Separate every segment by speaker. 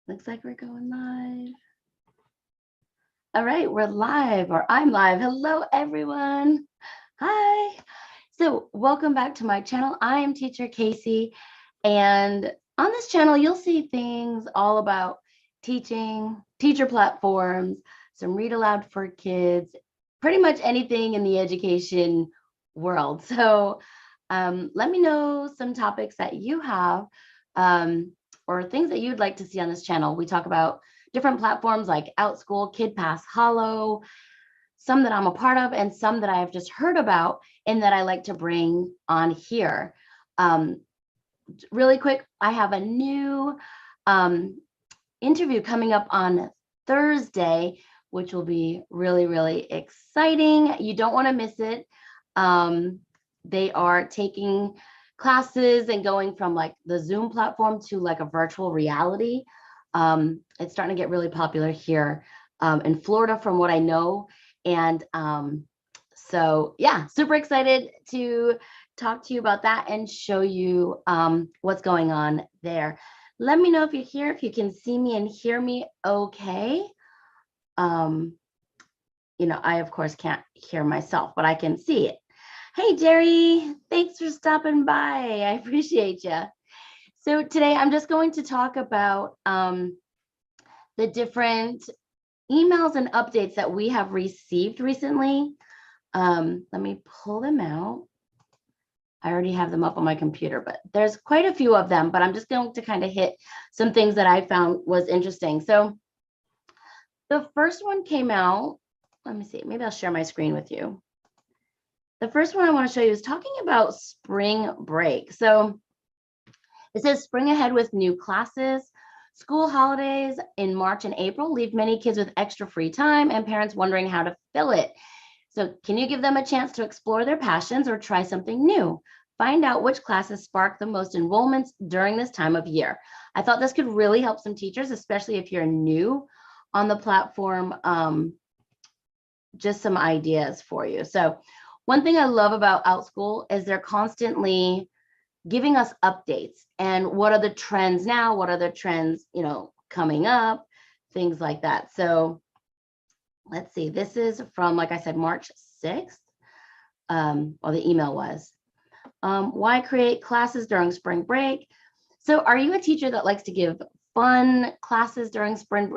Speaker 1: Looks like we're going live. All right, we're live, or I'm live. Hello, everyone. Hi. So welcome back to my channel. I am Teacher Casey, and on this channel, you'll see things all about teaching, teacher platforms, some read aloud for kids, pretty much anything in the education world. So let me know some topics that you have or things that you'd like to see on this channel. We talk about different platforms like Outschool, KidPass, Hollow, some that I'm a part of and some that I have just heard about and that I like to bring on here. Really quick, I have a new interview coming up on Thursday, which will be really, really exciting. You don't want to miss it. They are taking classes and going from like the Zoom platform to like a virtual reality. It's starting to get really popular here in Florida from what I know. And so yeah, super excited to talk to you about that and show you what's going on there. Let me know if you're here, if you can see me and hear me okay. You know, I of course can't hear myself, but I can see it. Hey, Jerry, thanks for stopping by. I appreciate you. So today I'm just going to talk about the different emails and updates that we have received recently. Let me pull them out. I already have them up on my computer, but there's quite a few of them, but I'm just going to kind of hit some things that I found was interesting. So the first one came out, let me see, maybe I'll share my screen with you. The first one I want to show you is talking about spring break. So it says spring ahead with new classes. School holidays in March and April leave many kids with extra free time and parents wondering how to fill it. So can you give them a chance to explore their passions or try something new? Find out which classes spark the most enrollments during this time of year. I thought this could really help some teachers, especially if you're new on the platform. Just some ideas for you. So one thing I love about Outschool is they're constantly giving us updates and what are the trends now, what are the trends, you know, coming up, things like that. So let's see, this is from, like I said, March 6th, or the email was, why create classes during spring break? So are you a teacher that likes to give fun classes during spring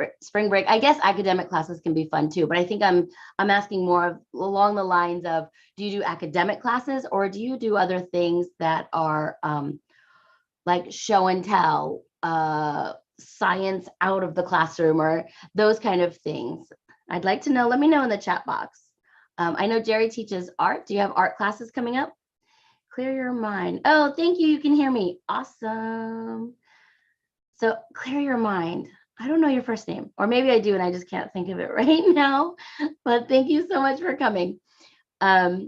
Speaker 1: break? I guess academic classes can be fun too, but I think I'm asking more of along the lines of, do you do academic classes or do you do other things that are like show and tell, science out of the classroom or those kind of things? I'd like to know. Let me know in the chat box. I know Jerry teaches art. Do you have art classes coming up? Clear your mind. Oh, thank you. You can hear me. Awesome. So clear your mind. I don't know your first name, or maybe I do and I just can't think of it right now, but thank you so much for coming. All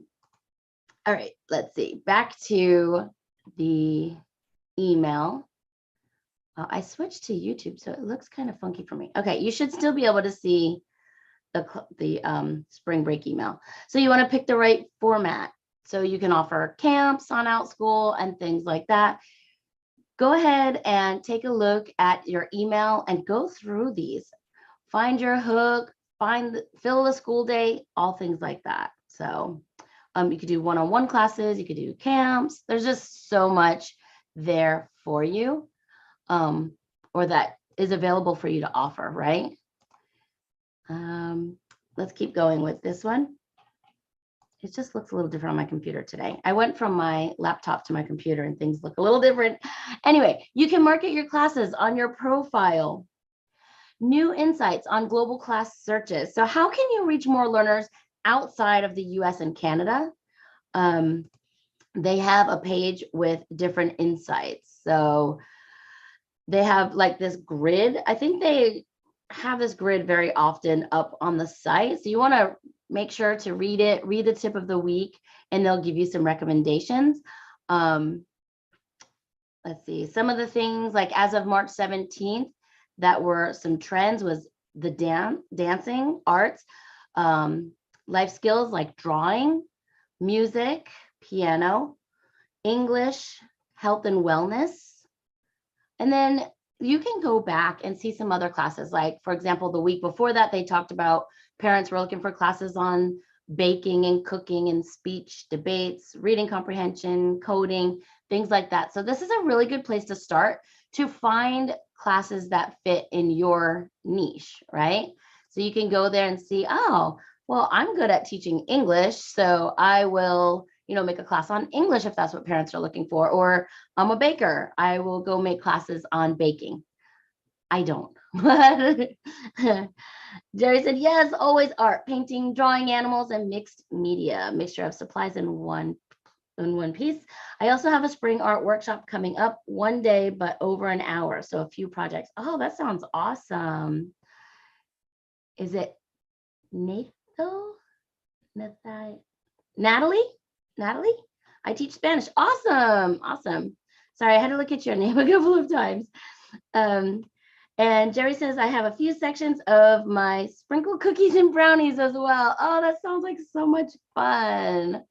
Speaker 1: right, let's see. Back to the email. I switched to YouTube, so it looks kind of funky for me. Okay, you should still be able to see the spring break email. So you want to pick the right format. So you can offer camps on Outschool and things like that. Go ahead and take a look at your email and go through these. Find your hook, fill the school day, all things like that. So you could do one-on-one classes, you could do camps. There's just so much there for you, or that is available for you to offer, right? Let's keep going with this one. It just looks a little different on my computer today. I went from my laptop to my computer and things look a little different. Anyway, you can market your classes on your profile. New insights on global class searches. So how can you reach more learners outside of the US and Canada? They have a page with different insights. So they have like this grid. I think they have this grid very often up on the site. So you want to make sure to read it, read the tip of the week, and they'll give you some recommendations. Let's see, some of the things like as of March 17th, that were some trends was the dancing, arts, life skills like drawing, music, piano, English, health and wellness. And then you can go back and see some other classes. Like, for example, the week before that, they talked about parents were looking for classes on baking and cooking and speech debates, reading comprehension, coding, things like that. So this is a really good place to start to find classes that fit in your niche, right? So you can go there and see, oh, well, I'm good at teaching English, so I will, make a class on English if that's what parents are looking for. Or I'm a baker, I will go make classes on baking. I don't. Jerry said, yes, always art, painting, drawing animals, and mixed media, mixture of supplies in one piece. I also have a spring art workshop coming up one day, but over an hour. So a few projects. Oh, that sounds awesome. Is it Nathan? Natalie? I teach Spanish. Awesome. Sorry, I had to look at your name a couple of times. And Jerry says, I have a few sections of my sprinkle cookies and brownies as well. Oh, that sounds like so much fun.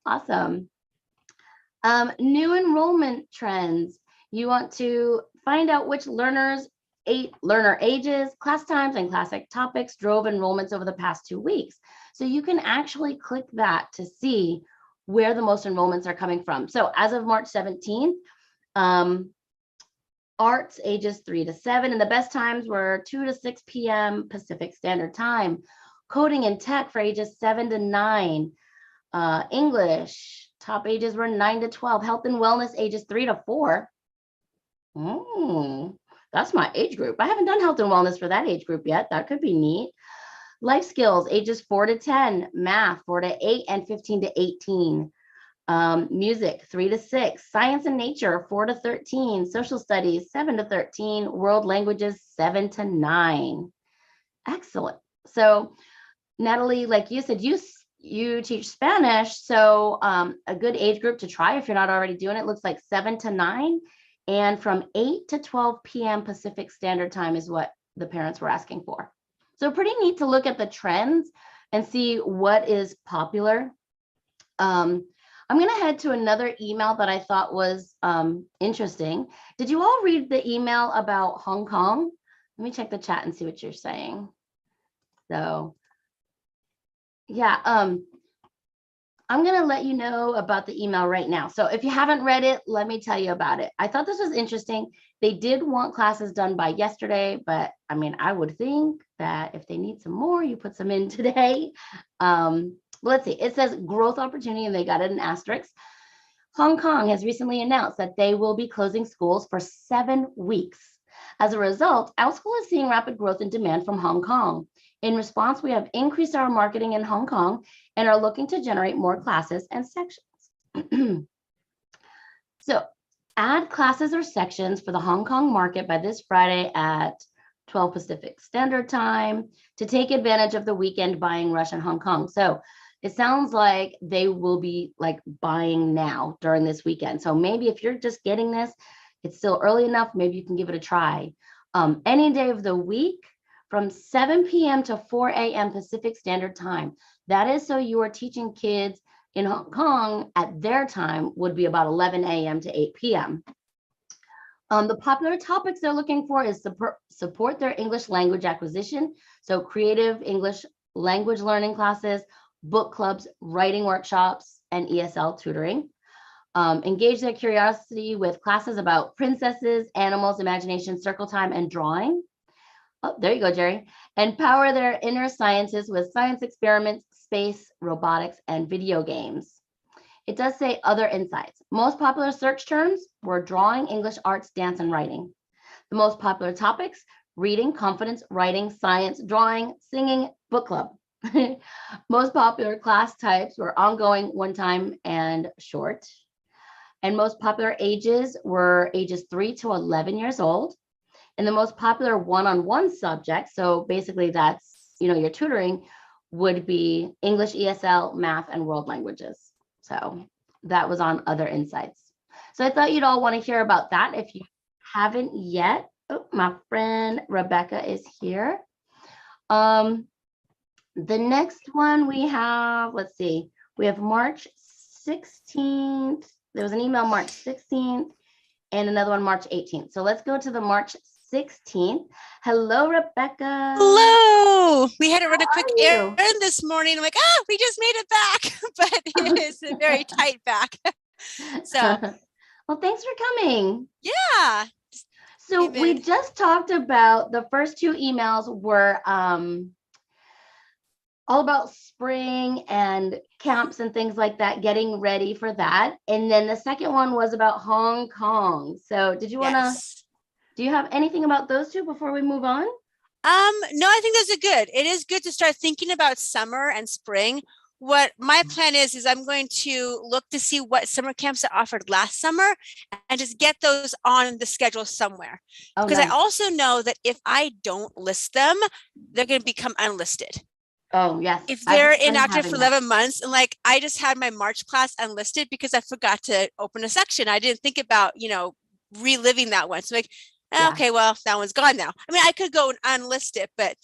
Speaker 1: Awesome. New enrollment trends. You want to find out which learner ages, class times, and classic topics drove enrollments over the past 2 weeks. So you can actually click that to see where the most enrollments are coming from. So as of March 17th, arts ages 3 to 7, and the best times were 2 to 6 p.m. Pacific Standard Time. Coding and tech for ages 7 to 9. English, top ages were 9 to 12. Health and wellness ages 3 to 4. That's my age group. I haven't done health and wellness for that age group yet. That could be neat. Life skills, ages 4 to 10. Math, 4 to 8 and 15 to 18. Music, 3 to 6. Science and nature, 4 to 13. Social studies, 7 to 13. World languages, 7 to 9. Excellent. So, Natalie, like you said, you teach Spanish. So a good age group to try if you're not already doing it looks like 7 to 9. And from 8 to 12 p.m. Pacific Standard Time is what the parents were asking for. So pretty neat to look at the trends and see what is popular. I'm going to head to another email that I thought was interesting. Did you all read the email about Hong Kong? Let me check the chat and see what you're saying. So, yeah, I'm going to let you know about the email right now. So if you haven't read it, let me tell you about it. I thought this was interesting. They did want classes done by yesterday, but I mean, I would think that if they need some more, you put some in today. Let's see, it says growth opportunity, and they got it in asterisks. Hong Kong has recently announced that they will be closing schools for 7 weeks. As a result, Outschool is seeing rapid growth in demand from Hong Kong. In response, we have increased our marketing in Hong Kong and are looking to generate more classes and sections. So add classes or sections for the Hong Kong market by this Friday at 12 Pacific Standard Time to take advantage of the weekend buying rush in Hong Kong. So it sounds like they will be like buying now during this weekend. So maybe if you're just getting this, it's still early enough, maybe you can give it a try. Any day of the week from 7 p.m. to 4 a.m. Pacific Standard Time. That is so you are teaching kids in Hong Kong at their time would be about 11 a.m. to 8 p.m. The popular topics they're looking for is support their English language acquisition. So creative English language learning classes, book clubs, writing workshops, and ESL tutoring. Engage their curiosity with classes about princesses, animals, imagination, circle time, and drawing. Oh, there you go, Jerry. Empower their inner sciences with science experiments, space, robotics, and video games. It does say other insights. Most popular search terms were drawing, English, arts, dance, and writing. The most popular topics, reading, confidence, writing, science, drawing, singing, book club. Most popular class types were ongoing, one time, and short. And most popular ages were ages 3 to 11 years old. And the most popular one-on-one subject, so basically that's, your tutoring, would be English, ESL, math, and world languages. So that was on other insights. So I thought you'd all want to hear about that if you haven't yet. Oh, my friend Rebekah is here. The next one we have, let's see, we have March 16th. There was an email March 16th. and another one March 18th. So let's go to the March 16th. Hello, Rebekah.
Speaker 2: Hello. We had to run a quick
Speaker 1: you?
Speaker 2: errand this morning. I'm like, we just made it back, but it is a very tight back. So,
Speaker 1: well, thanks for coming.
Speaker 2: Yeah.
Speaker 1: So we just talked about the first two emails were all about spring and camps and things like that, getting ready for that. And then the second one was about Hong Kong. So did you want to, do you have anything about those two before we move on?
Speaker 2: No, I think those are good. It is good to start thinking about summer and spring. What my plan is I'm going to look to see what summer camps are offered last summer and just get those on the schedule somewhere. Because nice. I also know that if I don't list them, they're going to become unlisted.
Speaker 1: Oh, yes.
Speaker 2: If they're inactive for 11 months, and like I just had my March class unlisted because I forgot to open a section. I didn't think about, reliving that one. So like, okay, well, that one's gone now. I mean, I could go and unlist it, but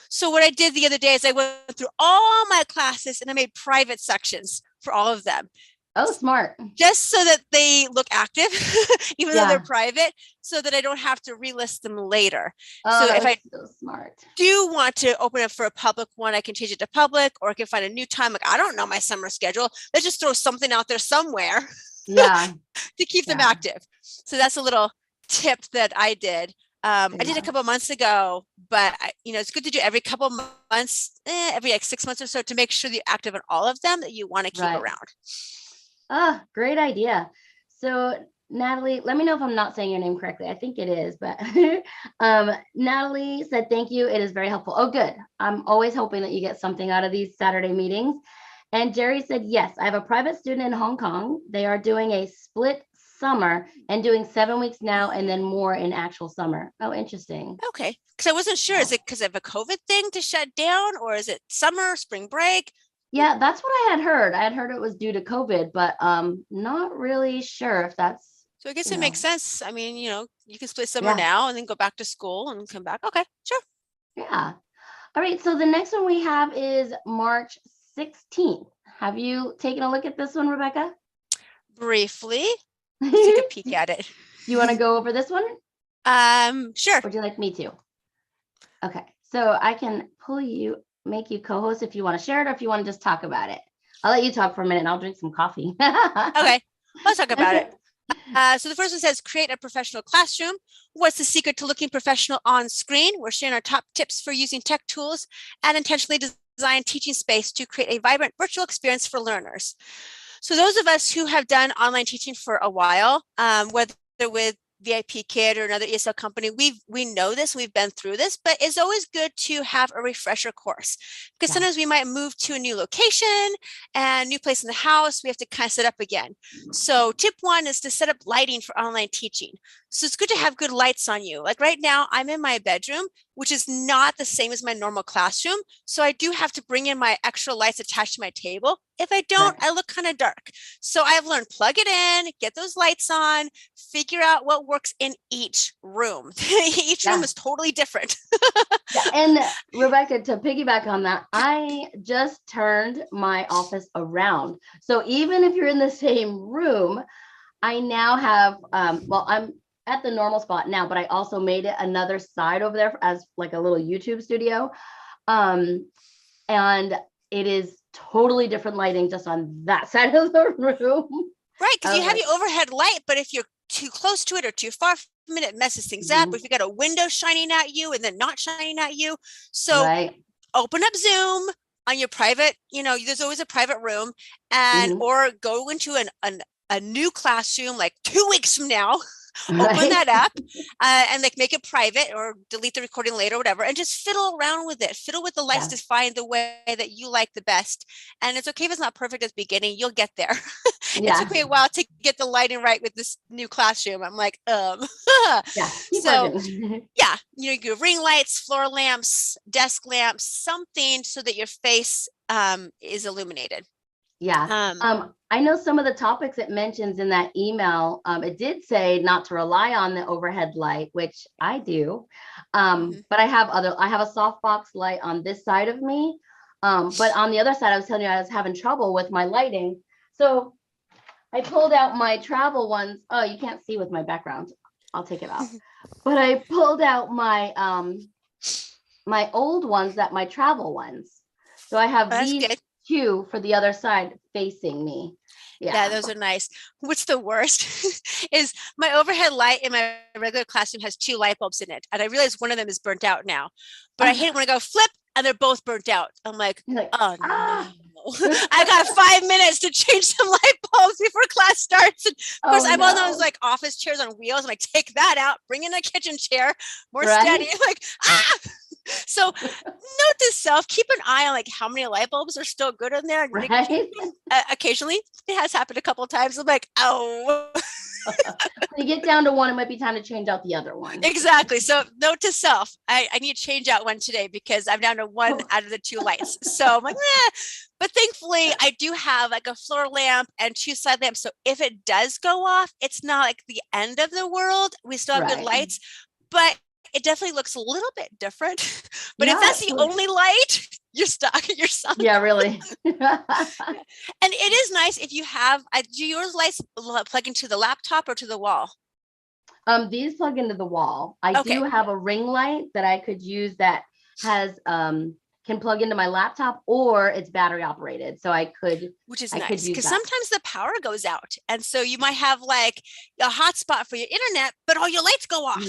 Speaker 2: so what I did the other day is I went through all my classes and I made private sections for all of them.
Speaker 1: Oh, smart.
Speaker 2: Just so that they look active, even though they're private, so that I don't have to relist them later.
Speaker 1: Oh,
Speaker 2: so if I
Speaker 1: so smart.
Speaker 2: do want to open it for a public one, I can change it to public, or I can find a new time. Like, I don't know my summer schedule. Let's just throw something out there somewhere to keep them active. So that's a little tip that I did. I did a couple of months ago, but it's good to do every couple of months, every like 6 months or so, to make sure that you're active on all of them that you want to keep around.
Speaker 1: Ah, great idea. So Natalie, let me know if I'm not saying your name correctly. I think it is, but Natalie said, thank you. It is very helpful. Oh, good. I'm always hoping that you get something out of these Saturday meetings. And Jerry said, yes, I have a private student in Hong Kong. They are doing a split summer and doing 7 weeks now and then more in actual summer. Oh, interesting.
Speaker 2: Okay. Because I wasn't sure. Is it because of a COVID thing to shut down, or is it summer, spring break?
Speaker 1: Yeah, that's what I had heard. I had heard it was due to COVID, but not really sure if that's.
Speaker 2: So I guess it makes sense. I mean, you can split summer now and then go back to school and come back. Okay, sure.
Speaker 1: Yeah. All right. So the next one we have is March 16th. Have you taken a look at this one, Rebekah?
Speaker 2: Briefly. Let's take a peek at it.
Speaker 1: You want to go over this one?
Speaker 2: Sure.
Speaker 1: Would you like me to? Okay. So I can make you co-host if you want to share it, or if you want to just talk about it. I'll let you talk for a minute and I'll drink some coffee.
Speaker 2: Okay, let's talk about it. So the first one says, create a professional classroom. What's the secret to looking professional on screen? We're sharing our top tips for using tech tools and intentionally design teaching space to create a vibrant virtual experience for learners. So those of us who have done online teaching for a while, whether with VIP Kid or another ESL company, we know this, we've been through this, but it's always good to have a refresher course, because sometimes we might move to a new location and new place in the house. We have to kind of set up again. So tip one is to set up lighting for online teaching. So it's good to have good lights on you. Like right now, I'm in my bedroom, which is not the same as my normal classroom. So I do have to bring in my extra lights attached to my table. If I don't, I look kind of dark. So I've learned, plug it in, get those lights on, figure out what works in each room. Each room is totally different.
Speaker 1: And Rebekah, to piggyback on that, I just turned my office around. So even if you're in the same room, I now have, I'm at the normal spot now, but I also made it another side over there as like a little YouTube studio. And it is totally different lighting just on that side of the room.
Speaker 2: Right, because you have your overhead light, but if you're too close to it or too far from it, it messes things up. If you got a window shining at you and then not shining at you. So open up Zoom on your private, there's always a private room, and or go into a new classroom like 2 weeks from now. Open that up and like make it private or delete the recording later or whatever, and just fiddle around with it. Fiddle with the lights to find the way that you like the best. And it's okay if it's not perfect at the beginning, you'll get there. It took me a while to get the lighting right with this new classroom. I'm like, so you do ring lights, floor lamps, desk lamps, something so that your face is illuminated.
Speaker 1: I know some of the topics it mentions in that email. It did say not to rely on the overhead light, which I do. But I have a softbox light on this side of me. But on the other side, I was telling you I was having trouble with my lighting. So I pulled out my travel ones. Oh, you can't see with my background. I'll take it off. But I pulled out my my old ones, my travel ones. So I have
Speaker 2: That's
Speaker 1: these
Speaker 2: good.
Speaker 1: 2 for the other side facing me.
Speaker 2: Yeah, those are nice. What's the worst is my overhead light in my regular classroom has 2 light bulbs in it. And I realize one of them is burnt out now. But I hate it when I go flip and they're both burnt out. I'm like, oh no. I got 5 minutes to change some light bulbs before class starts. And of course, I'm on those like office chairs on wheels. I'm like, take that out, bring in a kitchen chair, more steady. I'm like, So note to self, keep an eye on like how many light bulbs are still good in there.
Speaker 1: Right?
Speaker 2: Occasionally, it has happened a couple of times. I'm like, oh.
Speaker 1: You get down to 1, it might be time to change out the other one.
Speaker 2: Exactly. So note to self, I need to change out one today because I'm down to 1 out of the 2 lights. So I'm like, But thankfully, I do have like a floor lamp and 2 side lamps. So if it does go off, it's not like the end of the world. We still have good lights, but it definitely looks a little bit different. But if that's the only light, you're stuck. You're sunk.
Speaker 1: Yeah, really.
Speaker 2: And it is nice if you have, do yours lights plug into the laptop or to the wall?
Speaker 1: These plug into the wall. I do have a ring light that I could use that has can plug into my laptop, or it's battery operated. So I could,
Speaker 2: which is nice because sometimes the power goes out. And so you might have like a hotspot for your internet, but all your lights go off.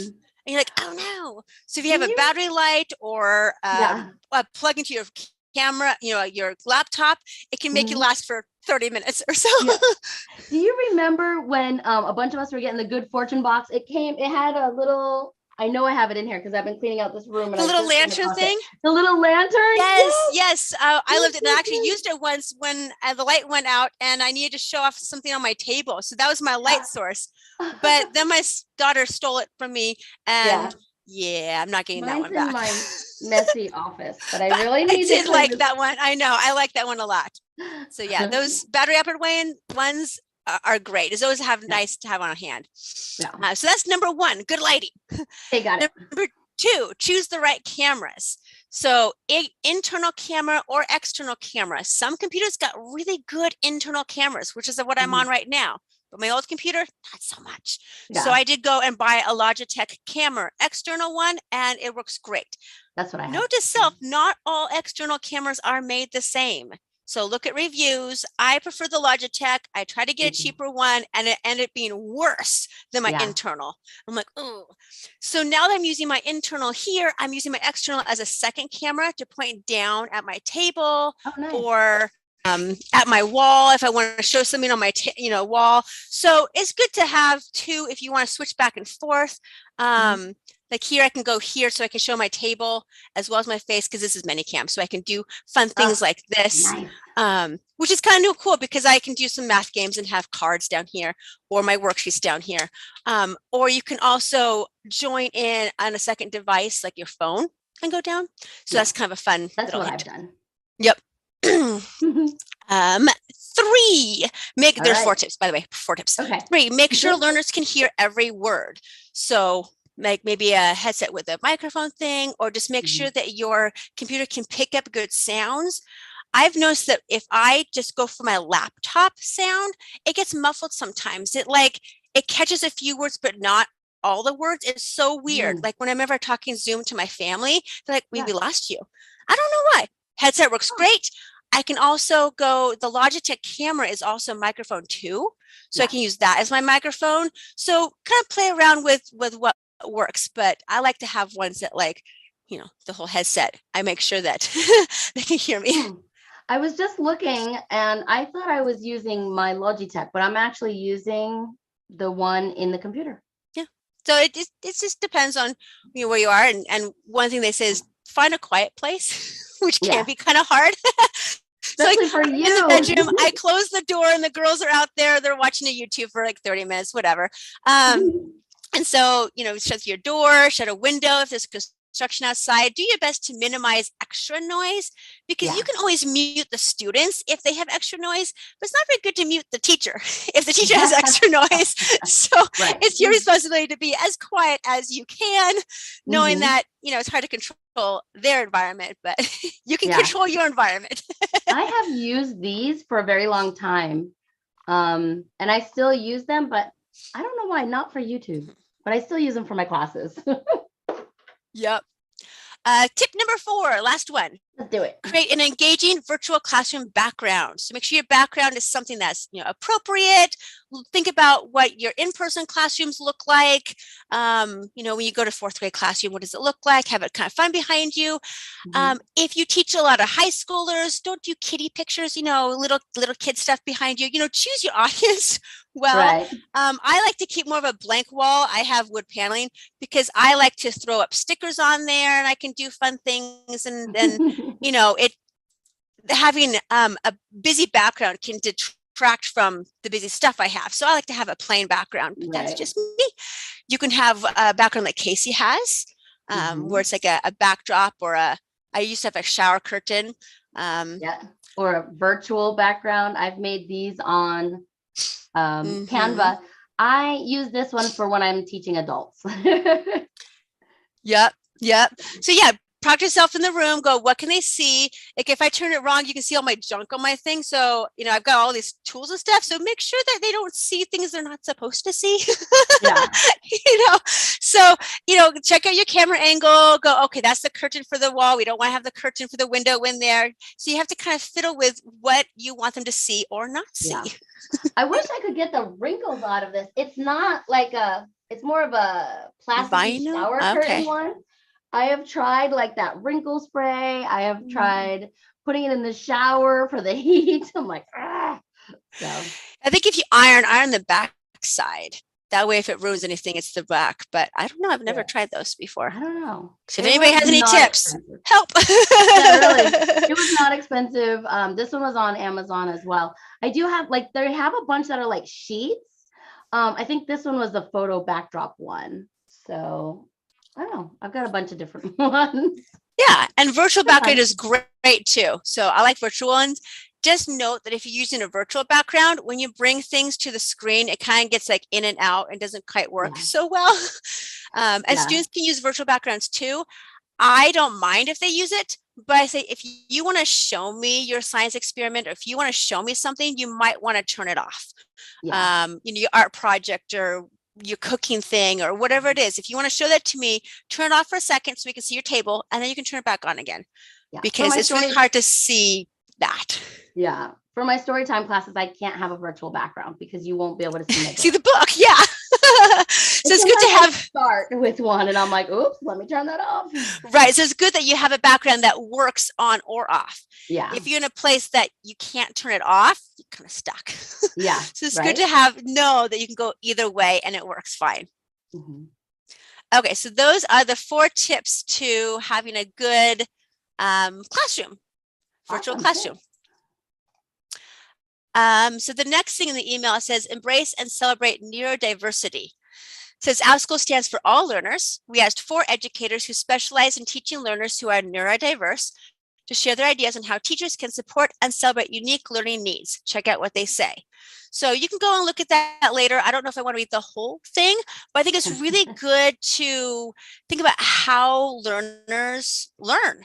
Speaker 2: And you're like, oh no. So if you have a battery light or plug into your camera, your laptop, it can make you last for 30 minutes or so.
Speaker 1: Do you remember when a bunch of us were getting the Good Fortune box? It had a little, I know I have it in here because I've been cleaning out this room. And
Speaker 2: the little lantern thing?
Speaker 1: The little lantern?
Speaker 2: Yes. I lived it and I actually used it once when the light went out and I needed to show off something on my table. So that was my light source. But then my daughter stole it from me and I'm not getting that one back.
Speaker 1: In my messy office, but I really need to
Speaker 2: like that one. I know. I like that one a lot. So yeah, those battery operated ones are great. It's always nice to have on hand. So that's number 1, good lighting.
Speaker 1: Okay, got it.
Speaker 2: Number 2, choose the right cameras. So internal camera or external camera. Some computers got really good internal cameras, which is what I'm on right now. But my old computer, not so much. So I did go and buy a Logitech camera, external one, and it works great.
Speaker 1: That's what I have.
Speaker 2: Note to self, not all external cameras are made the same. So look at reviews. I prefer the Logitech. I try to get a cheaper one and it ended up being worse than my internal. I'm like, oh. So now that I'm using my internal here, I'm using my external as a second camera to point down at my table or at my wall if I want to show something on my wall. So it's good to have 2 if you want to switch back and forth. Like here, I can go here so I can show my table as well as my face because this is Minicam. So I can do fun things like this, which is kind of cool because I can do some math games and have cards down here or my worksheets down here. Or you can also join in on a second device like your phone and go down. So that's kind of a fun.
Speaker 1: That's what I've done.
Speaker 2: Yep. 3, there's 4 tips, by the way, 4 tips. 3, make sure learners can hear every word. So like maybe a headset with a microphone thing, or just make sure that your computer can pick up good sounds. I've noticed that if I just go for my laptop sound, it gets muffled sometimes. It catches a few words, but not all the words. It's so weird. Like whenever I'm talking Zoom to my family, they're like, we lost you. I don't know why. Headset works great. I can also the Logitech camera is also a microphone too. So I can use that as my microphone. So kind of play around with what works, but I like to have ones that the whole headset. I make sure that they can hear me.
Speaker 1: I was just looking and I thought I was using my Logitech, but I'm actually using the one in the computer.
Speaker 2: Yeah. So it just depends on where you are. And one thing they say is find a quiet place, which can be kind of hard. So
Speaker 1: especially for you.
Speaker 2: In the bedroom, I close the door and the girls are out there. They're watching a YouTube for like 30 minutes, whatever. And so, shut your door, shut a window. If there's construction outside, do your best to minimize extra noise because you can always mute the students if they have extra noise, but it's not very good to mute the teacher if the teacher has extra noise. So it's your responsibility to be as quiet as you can, knowing that, it's hard to control their environment, but you can control your environment.
Speaker 1: I have used these for a very long time. And I still use them, but I don't know why, not for YouTube, but I still use them for my classes.
Speaker 2: Yep. Tip number 4, last one.
Speaker 1: Let's do it.
Speaker 2: Create an engaging virtual classroom background. So make sure your background is something that's appropriate. Think about what your in-person classrooms look like. When you go to 4th grade classroom, what does it look like? Have it kind of fun behind you. If you teach a lot of high schoolers, don't do kitty pictures, little kid stuff behind you. Choose your audience well.
Speaker 1: Right.
Speaker 2: I like to keep more of a blank wall. I have wood paneling because I like to throw up stickers on there, and I can do fun things. And having a busy background can detract from the busy stuff I have. So I like to have a plain background, but that's just me. You can have a background like Casey has, where it's like a backdrop, or I used to have a shower curtain.
Speaker 1: Or a virtual background. I've made these on Canva. I use this one for when I'm teaching adults.
Speaker 2: Yep. So yeah, practice yourself in the room. Go, what can they see? Like if I turn it wrong, you can see all my junk on my thing. So, I've got all these tools and stuff. So make sure that they don't see things they're not supposed to see.
Speaker 1: Yeah.
Speaker 2: So, check out your camera angle. Go, okay, that's the curtain for the wall. We don't want to have the curtain for the window in there. So you have to kind of fiddle with what you want them to see or not see.
Speaker 1: Yeah. I wish I could get the wrinkles out of this. It's not like it's more of a plastic shower curtain one. I have tried like that wrinkle spray. I have tried putting it in the shower for the heat. I'm like, So
Speaker 2: I think if you iron the back side, that way if it ruins anything, it's the back. But I don't know. I've never tried those before.
Speaker 1: I don't know.
Speaker 2: So if anybody has any tips, help.
Speaker 1: Really. It was not expensive. This one was on Amazon as well. I do have they have a bunch that are like sheets. I think this one was the photo backdrop one. So I don't know. I've got a bunch of different ones.
Speaker 2: Yeah. And virtual background is great too. So I like virtual ones. Just note that if you're using a virtual background, when you bring things to the screen, it kind of gets like in and out and doesn't quite work so well. And students can use virtual backgrounds too. I don't mind if they use it, but I say, if you want to show me your science experiment, or if you want to show me something, you might want to turn it off. Your art project or your cooking thing or whatever it is. If you want to show that to me, turn it off for a second so we can see your table, and then you can turn it back on again, because it's really hard to see that.
Speaker 1: Yeah. For my story time classes, I can't have a virtual background because you won't be able to see
Speaker 2: see the book. Yeah. So it's good to have
Speaker 1: start with one, and I'm like, oops, let me turn that off.
Speaker 2: Right. So it's good that you have a background that works on or off.
Speaker 1: Yeah.
Speaker 2: If you're in a place that you can't turn it off, you're kind of stuck.
Speaker 1: Yeah.
Speaker 2: So it's good to know that you can go either way and it works fine. Okay. So those are the 4 tips to having a good classroom, virtual classroom. So the next thing in the email, it says, embrace and celebrate neurodiversity. It says Outschool stands for all learners. We asked 4 educators who specialize in teaching learners who are neurodiverse to share their ideas on how teachers can support and celebrate unique learning needs. Check out what they say. So you can go and look at that later. I don't know if I want to read the whole thing, but I think it's really good to think about how learners learn.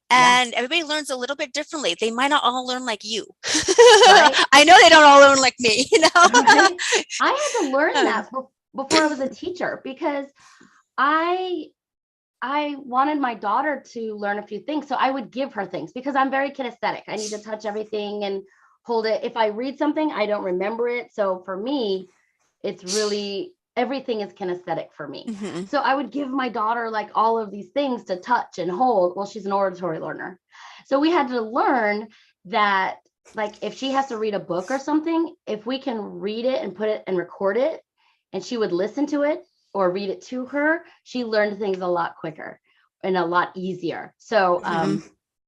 Speaker 2: And everybody learns a little bit differently. They might not all learn like you. Right? I know they don't all learn like me.
Speaker 1: I had to learn that before I was a teacher, because I wanted my daughter to learn a few things. So I would give her things because I'm very kinesthetic. I need to touch everything and hold it. If I read something, I don't remember it. So for me, it's really, everything is kinesthetic for me. So I would give my daughter like all of these things to touch and hold. Well, she's an auditory learner. So we had to learn that, like, if she has to read a book or something, if we can read it and put it and record it, and she would listen to it or read it to her, she learned things a lot quicker and a lot easier. So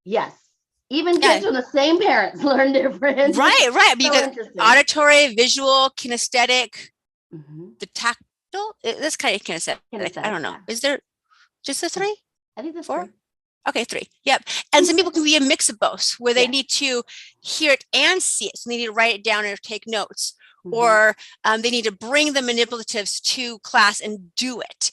Speaker 1: yes, even kids from the same parents learn different.
Speaker 2: Right. You got auditory, visual, kinesthetic, the tactile. That's kind of kinesthetic. I don't know. Is there just the 3?
Speaker 1: I think there's
Speaker 2: 4. Okay, 3. Yep. And some people can be a mix of both, where they need to hear it and see it. So they need to write it down or take notes, or they need to bring the manipulatives to class and do it.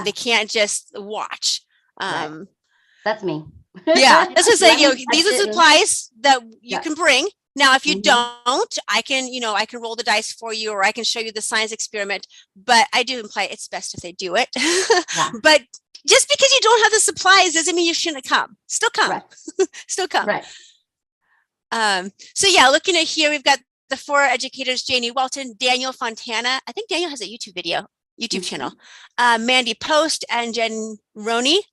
Speaker 2: They can't just watch.
Speaker 1: That's me.
Speaker 2: Yeah, that's just like, these are supplies that you can bring. Now, if you
Speaker 1: Mhm.
Speaker 2: don't, I can, I can roll the dice for you, or I can show you the science experiment, but I do imply it's best if they do it.
Speaker 1: Yeah,
Speaker 2: But just because you don't have the supplies doesn't mean you shouldn't come. Still come.
Speaker 1: correct.
Speaker 2: Still come.
Speaker 1: Right.
Speaker 2: So yeah, looking at here, we've got the 4 educators: Janie Walton, Daniel Fontana. I think Daniel has a YouTube channel.
Speaker 1: Mhm.
Speaker 2: Mandy Post and Jen Roney.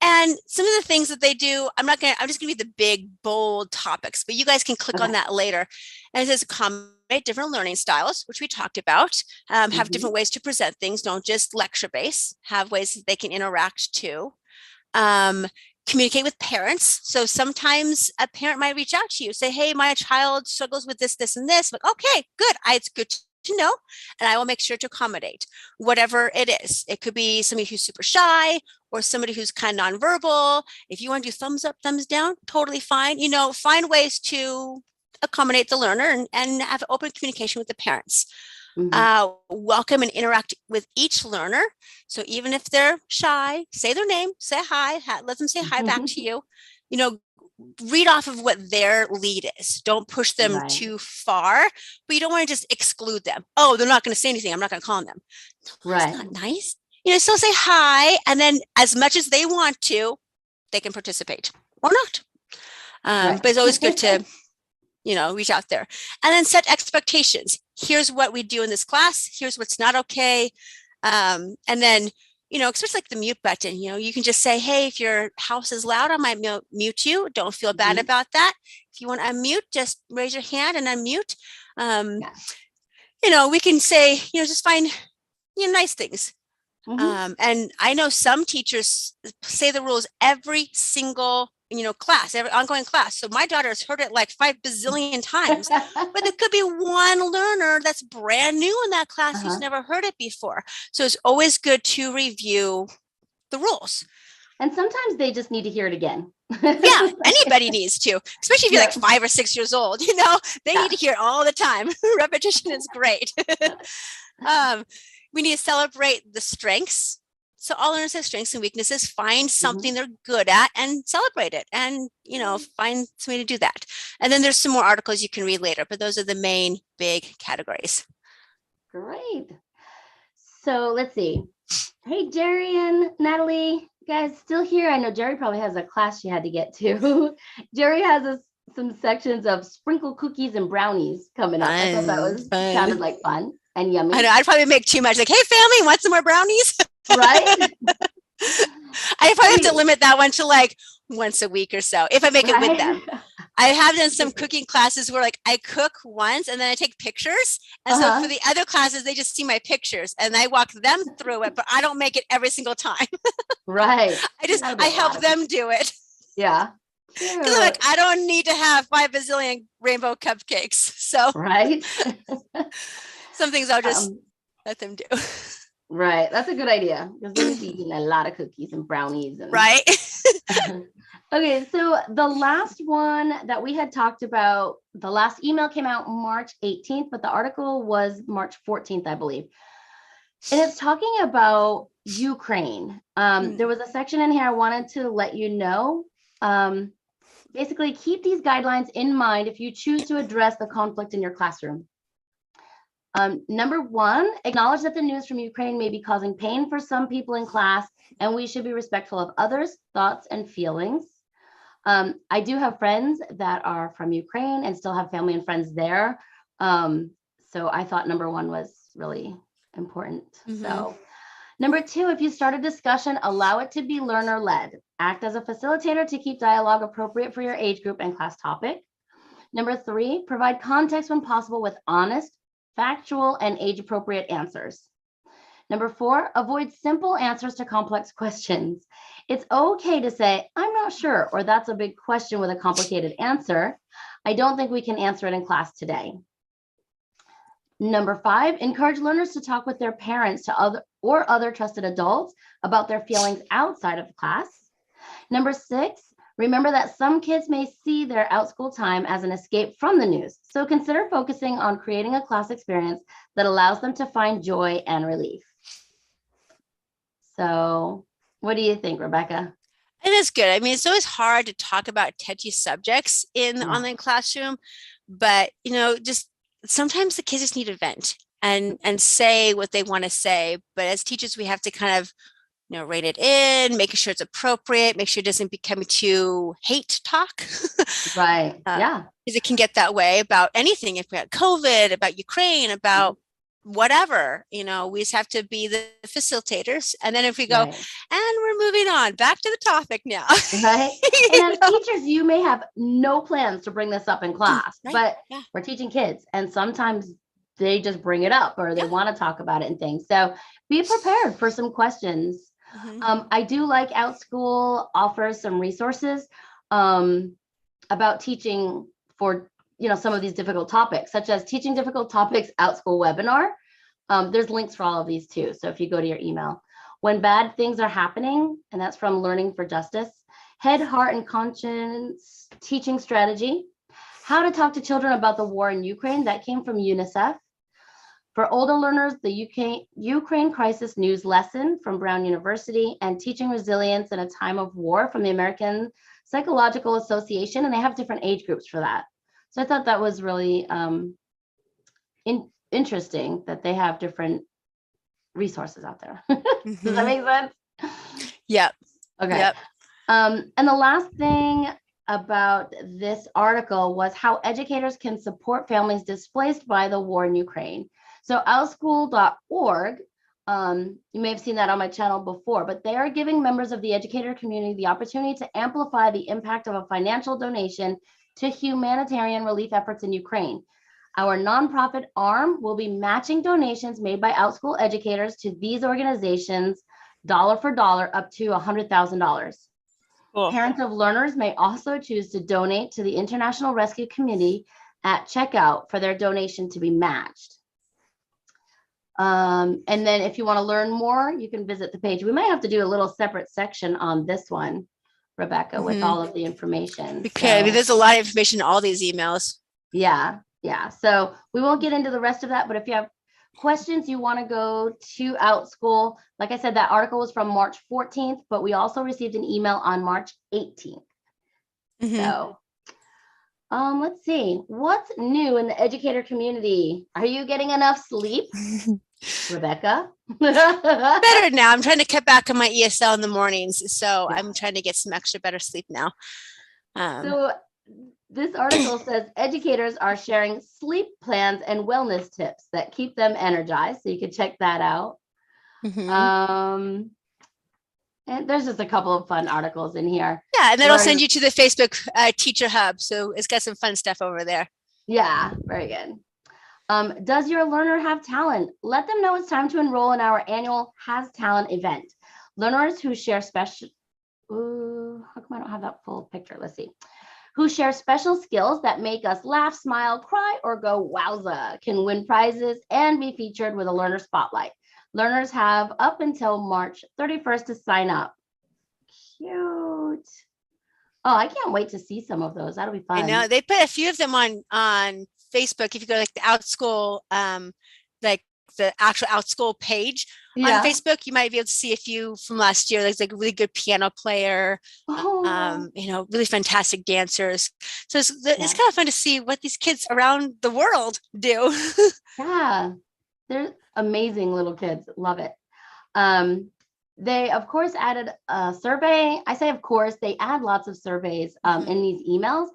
Speaker 2: And some of the things that they do, I'm just gonna be the big, bold topics, but you guys can click on
Speaker 1: Okay.
Speaker 2: that later. And it says accommodate different learning styles, which we talked about, have
Speaker 1: Mhm.
Speaker 2: different ways to present things, don't just lecture base, have ways that they can interact too. Um, Communicate with parents. So sometimes a parent might reach out to you, say, hey, my child struggles with this, this, and this. Like, okay, good. It's good to know. And I will make sure to accommodate whatever it is. It could be somebody who's super shy or somebody who's kind of nonverbal. If you want to do thumbs up, thumbs down, totally fine. Find ways to accommodate the learner and have open communication with the parents.
Speaker 1: Mhm.
Speaker 2: Welcome and interact with each learner. So even if they're shy, say their name, say hi, let them say hi back to you. You know, read off of what their lead is. Don't push them
Speaker 1: Right.
Speaker 2: too far, but you don't want to just exclude them. Oh, they're not going to say anything. I'm not going to call on them. No, that's
Speaker 1: Right.
Speaker 2: not nice. Still say hi, and then as much as they want to, they can participate or not.
Speaker 1: Right.
Speaker 2: But it's always good to reach out there, and then set expectations. Here's what we do in this class. Here's what's not okay. And then, especially like the mute button, you can just say, hey, if your house is loud, I might mute you. Don't feel bad
Speaker 1: Mhm.
Speaker 2: about that. If you want to unmute, just raise your hand and unmute. Um,
Speaker 1: Yeah.
Speaker 2: we can say, just find, nice things.
Speaker 1: Mhm.
Speaker 2: And I know some teachers say the rules every single, class, every ongoing class. So my daughter has heard it like 5 bazillion times, but there could be one learner that's brand new in that class who's
Speaker 1: Uh-huh.
Speaker 2: never heard it before. So it's always good to review the rules.
Speaker 1: And sometimes they just need to hear it again.
Speaker 2: Yeah, anybody needs to, especially if you're like
Speaker 1: Yep.
Speaker 2: 5 or 6 years old, they need
Speaker 1: Yeah.
Speaker 2: to hear it all the time. Repetition is great. um, we need to celebrate the strengths. So all learners have strengths and weaknesses. Find something
Speaker 1: Mhm.
Speaker 2: they're good at and celebrate it, and find some way to do that. And then there's some more articles you can read later, but those are the main big categories.
Speaker 1: Great. So let's see. Hey, Jerry and Natalie, you guys still here? I know Jerry probably has a class she had to get to. Jerry has some sections of sprinkle cookies and brownies coming up. I thought that
Speaker 2: Fun,
Speaker 1: was sounded
Speaker 2: fun.
Speaker 1: like fun and
Speaker 2: I
Speaker 1: yummy,
Speaker 2: know I'd probably make too much. Like, hey, family, want some more brownies?
Speaker 1: right?
Speaker 2: I probably have to
Speaker 1: Okay,
Speaker 2: limit that one to like once a week or so if I make it with
Speaker 1: right?
Speaker 2: them. I have done some cooking classes where like I cook once and then I take pictures. And so for
Speaker 1: Uh-huh.
Speaker 2: the other classes, they just see my pictures and I walk them through it, but I don't make it every single time.
Speaker 1: Right. That'll be
Speaker 2: I
Speaker 1: a lot
Speaker 2: help
Speaker 1: of
Speaker 2: them do it.
Speaker 1: yeah.
Speaker 2: Because I'm like,
Speaker 1: Cute.
Speaker 2: I don't need to have 5 bazillion rainbow cupcakes. So
Speaker 1: Right?
Speaker 2: some things I'll just
Speaker 1: Um,
Speaker 2: let them do.
Speaker 1: right. That's a good idea because they need to be eating a lot of cookies and brownies and
Speaker 2: Right?
Speaker 1: okay, so the last one that we had talked about, the last email came out March 18th, but the article was March 14th, I believe. And it's talking about Ukraine. There was a section in here I wanted to let you know. Um, Basically, keep these guidelines in mind if you choose to address the conflict in your classroom. Number one, acknowledge that the news from Ukraine may be causing pain for some people in class, and we should be respectful of others' thoughts and feelings. I do have friends that are from Ukraine and still have family and friends there. So I thought number one was really important.
Speaker 2: Mm-hmm.
Speaker 1: So number two, if you start a discussion, allow it to be learner-led. Act as a facilitator to keep dialogue appropriate for your age group and class topic. Number three, provide context when possible with honest, factual, and age-appropriate answers. Number four, avoid simple answers to complex questions. It's okay to say, I'm not sure, or that's a big question with a complicated answer. I don't think we can answer it in class today. Number five, encourage learners to talk with their parents or other trusted adults about their feelings outside of class. Number six, remember that some kids may see their Outschool time as an escape from the news. So consider focusing on creating a class experience that allows them to find joy and relief. So what do you think, Rebekah?
Speaker 2: It is good. I mean, it's always hard to talk about touchy subjects in the
Speaker 1: Yeah.
Speaker 2: online classroom, but just sometimes the kids just need to vent and say what they want to say. But as teachers, we have to kind of rein it in, making sure it's appropriate, make sure it doesn't become too hate talk.
Speaker 1: Right. Yeah.
Speaker 2: Because it can get that way about anything. If we had COVID, about Ukraine, about whatever, we just have to be the facilitators. And then if we go,
Speaker 1: Right.
Speaker 2: and we're moving on back to the topic now.
Speaker 1: Right. And as teachers, you may have no plans to bring this up in class,
Speaker 2: Right.
Speaker 1: but
Speaker 2: Yeah.
Speaker 1: we're teaching kids, and sometimes they just bring it up or they want to talk about it and things. So be prepared for some questions. I do like Outschool offers some resources about teaching for some of these difficult topics, such as Teaching Difficult Topics Outschool webinar. There's links for all of these too. So if you go to your email, When Bad Things Are Happening, and that's from Learning for Justice, Head, Heart, and Conscience Teaching Strategy, How to Talk to Children About the War in Ukraine, that came from UNICEF. For older learners, the Ukraine Crisis News Lesson from Brown University, and Teaching Resilience in a Time of War from the American Psychological Association, and they have different age groups for that. So I thought that was really interesting that they have different resources out there. Does that make sense?
Speaker 2: Yep.
Speaker 1: Okay.
Speaker 2: Yep.
Speaker 1: And the last thing about this article was how educators can support families displaced by the war in Ukraine. So outschool.org, you may have seen that on my channel before, but they are giving members of the educator community the opportunity to amplify the impact of a financial donation to humanitarian relief efforts in Ukraine. Our nonprofit arm will be matching donations made by Outschool educators to these organizations dollar for dollar up to $100,000. Cool. Parents of learners may also choose to donate to the International Rescue Committee at checkout for their donation to be matched. And then if you want to learn more, you can visit the page. We might have to do a little separate section on this one, Rebecca, with all of the information.
Speaker 2: Okay, I mean, there's a lot of information in all these emails.
Speaker 1: Yeah. So we won't get into the rest of that, but if you have questions, you want to go to Outschool. Like I said, that article was from March 14th, but we also received an email on March 18th. So let's see, what's new in the educator community? Are you getting enough sleep, Rebecca?
Speaker 2: Better now. I'm trying to cut back on my ESL in the mornings, so I'm trying to get some extra better sleep now.
Speaker 1: So this article says educators are sharing sleep plans and wellness tips that keep them energized. So you can check that out. And there's just a couple of fun articles in here.
Speaker 2: Yeah, and then I'll send you to the Facebook Teacher Hub. So it's got some fun stuff over there. Yeah, very good. Does your learner have talent? Let them know it's time to enroll in our annual Has Talent event. Learners who share special, how come I don't have that full picture? Let's see. Who share special skills that make us laugh, smile, cry, or go wowza can win prizes and be featured with a learner spotlight. Learners have up until March 31st to sign up. Cute. Oh, I can't wait to see some of those. That'll be fun. I know. They put a few of them on Facebook. If you go like the Outschool, like the actual Outschool page on Facebook, you might be able to see a few from last year. There's like a really good piano player, really fantastic dancers. So it's kind of fun to see what these kids around the world do.
Speaker 1: Yeah, they're amazing little kids. Love it. They, of course, added a survey. I say, of course, they add lots of surveys in these emails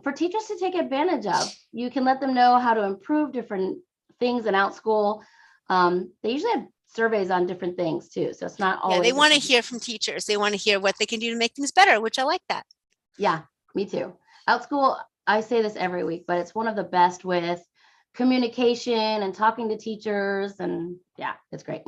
Speaker 1: for teachers to take advantage of. You can let them know how to improve different things in Outschool. They usually have surveys on different things too. So it's not always. Yeah,
Speaker 2: they want to hear from teachers. They want to hear what they can do to make things better, which I like that. Yeah, me too. Outschool, I say this every week, but it's one of the best with communication and talking to teachers. And yeah, it's great.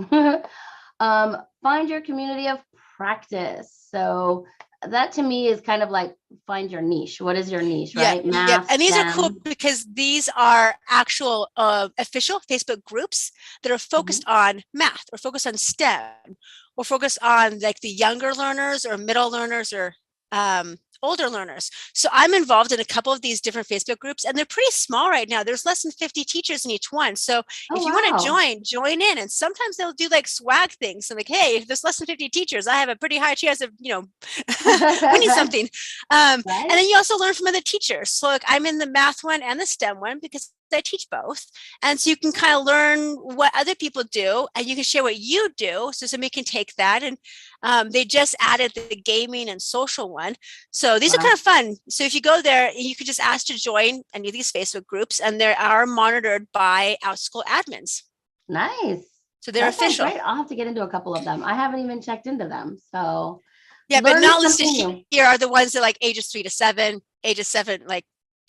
Speaker 2: Find your community of practice. So that to me is kind of like find your niche. What is your niche, right? Math, and these
Speaker 1: STEM.
Speaker 2: are cool because these are actual official Facebook groups that are focused on math or focused on STEM or focused on like the younger learners or middle learners or older learners. So I'm involved in a couple of these different Facebook groups, and they're pretty small right now. There's less than 50 teachers in each one. So if you want to join in. And sometimes they'll do like swag things. So like, hey, if there's less than 50 teachers, I have a pretty high chance of, winning something. And then you also learn from other teachers. So like I'm in the math one and the STEM one because I teach both. And so you can kind of learn what other people do, and you can share what you do. So somebody can take that. And they just added the gaming and social one. So these are kind of fun. So if you go there, you could just ask to join any of these Facebook groups, and they are monitored by Outschool admins.
Speaker 1: Nice.
Speaker 2: So they're official.
Speaker 1: Great. I'll have to get into a couple of them. I haven't even checked into them. So
Speaker 2: yeah, but not listed here are the ones that like ages 3 to 7, ages 7, like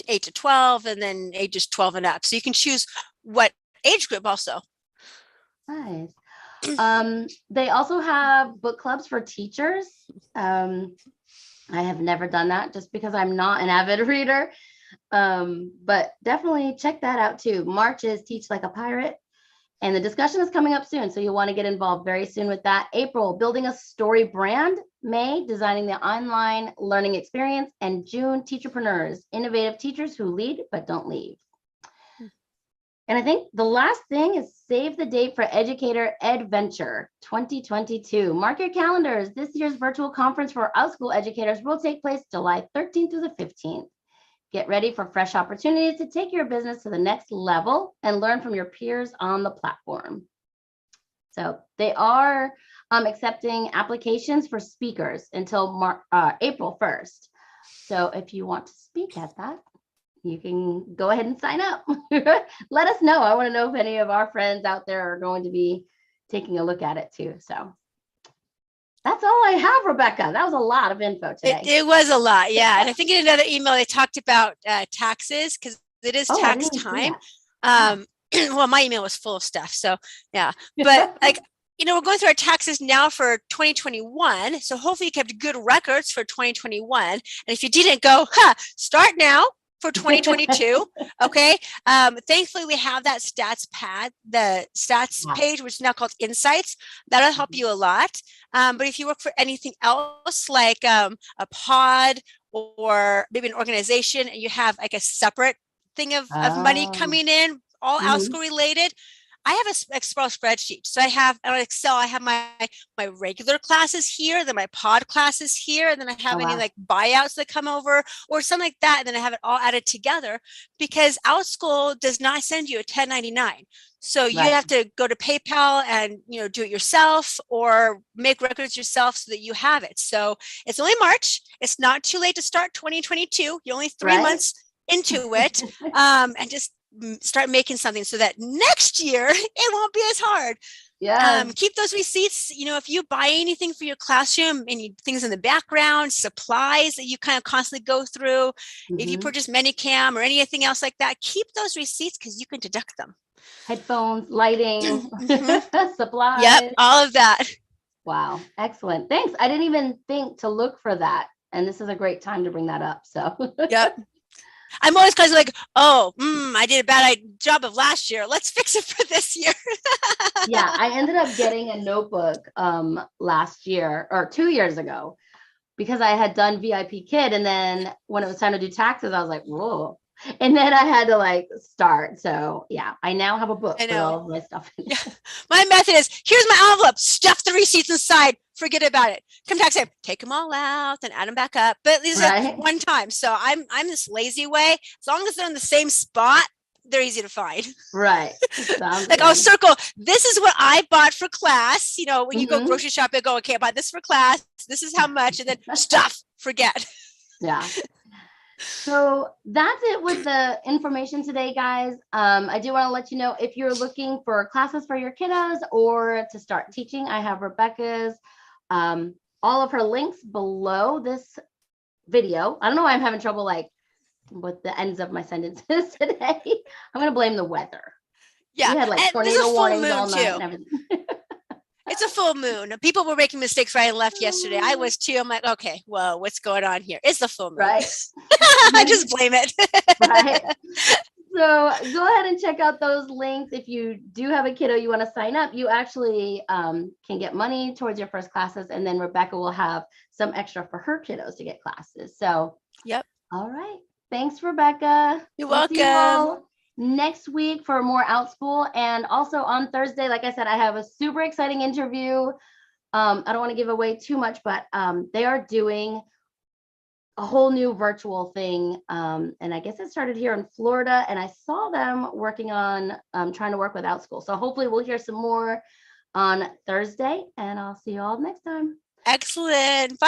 Speaker 2: 8 to 12, and then ages 12 and up. So you can choose what age group also.
Speaker 1: Nice. They also have book clubs for teachers. I have never done that just because I'm not an avid reader. But definitely check that out too. March is Teach Like a Pirate. And the discussion is coming up soon. So you'll want to get involved very soon with that. April, building a story brand. May, designing the online learning experience. And June, teacherpreneurs, innovative teachers who lead but don't leave. And I think the last thing is save the date for Educator Adventure 2022. Mark your calendars. This year's virtual conference for Outschool educators will take place July 13th through the 15th. Get ready for fresh opportunities to take your business to the next level and learn from your peers on the platform. So they are accepting applications for speakers until April 1st. So if you want to speak at that, you can go ahead and sign up. Let us know. I want to know if any of our friends out there are going to be taking a look at it too. So that's all I have, Rebekah. That was a lot of info today.
Speaker 2: It was a lot, yeah. And I think in another email they talked about taxes because it is tax time. Well, my email was full of stuff, so yeah. But like, we're going through our taxes now for 2021. So hopefully you kept good records for 2021. And if you didn't go, start now for 2022. Okay. Thankfully, we have that stats pad, the stats page, which is now called Insights. That'll help you a lot. But if you work for anything else, like a pod or maybe an organization, and you have like a separate thing of money coming in, all Outschool related, I have an Excel spreadsheet. So I have on Excel, I have my regular classes here, then my pod classes here, and then I have any like buyouts that come over or something like that. And then I have it all added together because Outschool does not send you a 1099. So you have to go to PayPal and, do it yourself or make records yourself so that you have it. So it's only March. It's not too late to start 2022. You're only 3 months into it. And just start making something so that next year it won't be as hard. Keep those receipts. If you buy anything for your classroom, any things in the background, supplies that you kind of constantly go through, if you purchase Minicam or anything else like that, keep those receipts because you can deduct them.
Speaker 1: Headphones, lighting, supplies.
Speaker 2: Yep, all of that.
Speaker 1: Wow, excellent. Thanks. I didn't even think to look for that. And this is a great time to bring that up. So
Speaker 2: yep. I'm always kind of like, I did a bad job of last year. Let's fix it for this year.
Speaker 1: Yeah, I ended up getting a notebook last year or 2 years ago because I had done VIP Kid. And then when it was time to do taxes, I was like, whoa. And then I had to start. So yeah, I now have a book with all of my stuff in it.
Speaker 2: Yeah. My method is, here's my envelope, stuff the receipts inside, forget about it. Come tax time, take them all out and add them back up. But these are one time. So I'm this lazy way. As long as they're in the same spot, they're easy to find.
Speaker 1: Right.
Speaker 2: I'll circle, this is what I bought for class. When you go grocery shopping, go, okay, I bought this for class. This is how much. And then stuff, forget.
Speaker 1: Yeah. So that's it with the information today, guys. I do want to let you know if you're looking for classes for your kiddos or to start teaching, I have Rebekah's, all of her links below this video. I don't know why I'm having trouble with the ends of my sentences today. I'm going to blame the weather.
Speaker 2: Yeah.
Speaker 1: We had tornado warnings all night and everything.
Speaker 2: It's a full moon. People were making mistakes right and left yesterday. I was too. I'm like, okay, whoa, what's going on here? It's the full moon.
Speaker 1: Right.
Speaker 2: I just blame it.
Speaker 1: Right. So go ahead and check out those links. If you do have a kiddo you want to sign up, you actually can get money towards your first classes. And then Rebekah will have some extra for her kiddos to get classes. So,
Speaker 2: Yep.
Speaker 1: All right. Thanks, Rebekah.
Speaker 2: You're
Speaker 1: We'll see you
Speaker 2: welcome.
Speaker 1: all next week for more Outschool. And also on Thursday, like I said, I have a super exciting interview. I don't want to give away too much, but they are doing a whole new virtual thing. And I guess it started here in Florida, and I saw them working on trying to work with Outschool. So hopefully we'll hear some more on Thursday, and I'll see you all next time.
Speaker 2: Excellent. Bye.